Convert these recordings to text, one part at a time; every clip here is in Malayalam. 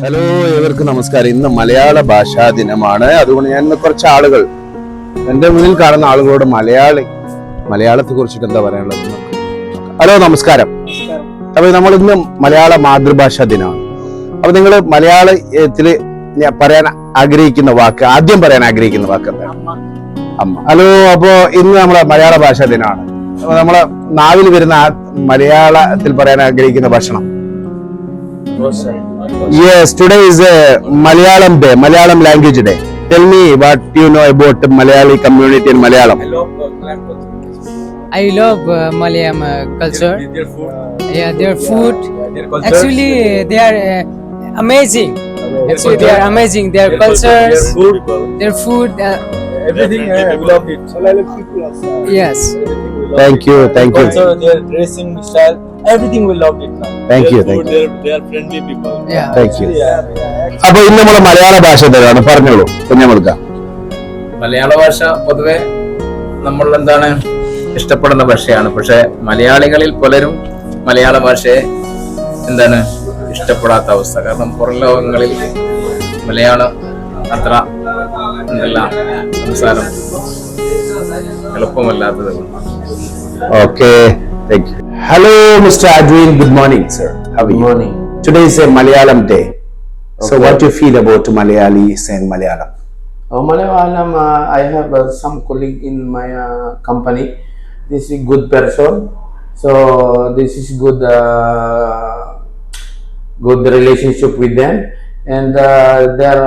ഹലോ, ഏവർക്കും നമസ്കാരം. ഇന്ന് മലയാള ഭാഷാ ദിനമാണ്. അതുകൊണ്ട് ഞാൻ ഇന്ന് കുറച്ച് ആളുകൾ, എൻ്റെ മുന്നിൽ കാണുന്ന ആളുകളോട് മലയാളത്തെ കുറിച്ചിട്ട് എന്താ പറയാനുള്ളത്. ഹലോ, നമസ്കാരം. അപ്പൊ നമ്മൾ ഇന്ന് മലയാള മാതൃഭാഷാ ദിനമാണ്. അപ്പൊ നിങ്ങൾ മലയാളത്തില് പറയാൻ ആഗ്രഹിക്കുന്ന വാക്ക്, ആദ്യം പറയാൻ ആഗ്രഹിക്കുന്ന വാക്ക് എന്താണ്? അമ്മ. ഹലോ, അപ്പോ ഇന്ന് നമ്മളെ മലയാള ഭാഷാ ദിനമാണ്. അപ്പൊ നമ്മളെ നാവിൽ വരുന്ന മലയാളത്തിൽ പറയാൻ ആഗ്രഹിക്കുന്ന ഭക്ഷണം. Yes, today is Malayalam Day, Malayalam Language Day. Tell me what you know about Malayali community in Malayalam. I love Malayalam culture. Their food. Yeah, their food. Their culture. Actually, they are amazing. Actually, they are amazing. Their cultures, their food. Everything we love it. Malayalam people are. Yes. Thank you. Also, their dressing style, everything we love it now. Thank you. They are friendly people. Yeah. Thank you. അപ്പൊ ഇന്ന് നമ്മളെ മലയാള ഭാഷ തരാണ്. പറഞ്ഞോളൂ കുഞ്ഞമ്മൾക്ക. മലയാള ഭാഷ പൊതുവെ നമ്മൾ എന്താണ് ഇഷ്ടപ്പെടുന്ന ഭാഷയാണ്. പക്ഷെ മലയാളികളിൽ പലരും മലയാള ഭാഷയെ എന്താണ് ഇഷ്ടപ്പെടാത്ത അവസ്ഥ. കാരണം പുറം ലോകങ്ങളിൽ മലയാളം അത്ര എന്തല്ല സംസാരം എളുപ്പമല്ലാത്തത്. Okay. Thank you. Hello, Mr. Adwin. Good morning, sir. How are you? Good morning. Today is a Malayalam Day. So, Okay. what do you feel about Malayalis and Malayalam? Malayalam, I have some colleague in my company. This is good person. So this is good relationship with them, and their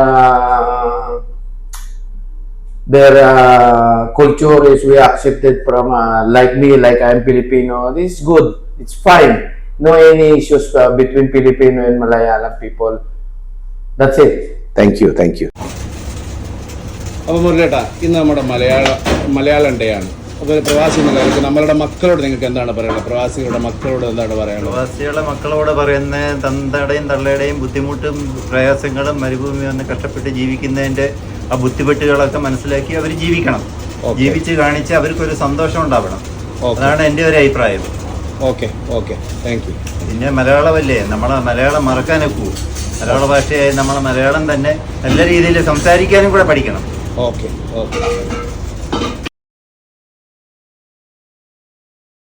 culture is we accepted from like me, like I am Filipino. This is good. It's fine. No any issues between Filipino and Malayalam people. That's it. Thank you. അപ്പോൾ മുരളിയേട്ടാ, ഇന്ന് നമ്മുടെ മലയാളം ഡേ ആണ്. അപ്പോൾ പ്രവാസി മലയാളിക്ക് നമ്മളുടെ മക്കളോട് നിങ്ങൾക്ക് എന്താണ് പറയാനുള്ളത്? പ്രവാസികളുടെ മക്കളോട് എന്താണ് പറയാനുള്ളത്? പ്രവാസികളുടെ മക്കളോട് പറയുന്ന തന്തയുടെയും തള്ളയുടെയും ബുദ്ധിമുട്ടും പ്രയാസങ്ങളും മരുഭൂമി വന്ന് കഷ്ടപ്പെട്ട് ജീവിക്കുന്നതിൻ്റെ ആ ബുദ്ധിമുട്ടുകളൊക്കെ മനസ്സിലാക്കി അവർ ജീവിക്കണം. ജീവിച്ച് കാണിച്ച് അവർക്കൊരു സന്തോഷം ഉണ്ടാവണം. അതാണ് എൻ്റെ ഒരു അഭിപ്രായം. Okay, thank you. പിന്നെ മലയാളമല്ലേ, നമ്മളെ മലയാളം മറക്കാനൊക്കൂ. മലയാള ഭാഷയായി നമ്മളെ മലയാളം തന്നെ നല്ല രീതിയിൽ സംസാരിക്കാനും കൂടെ പഠിക്കണം. ഓക്കെ.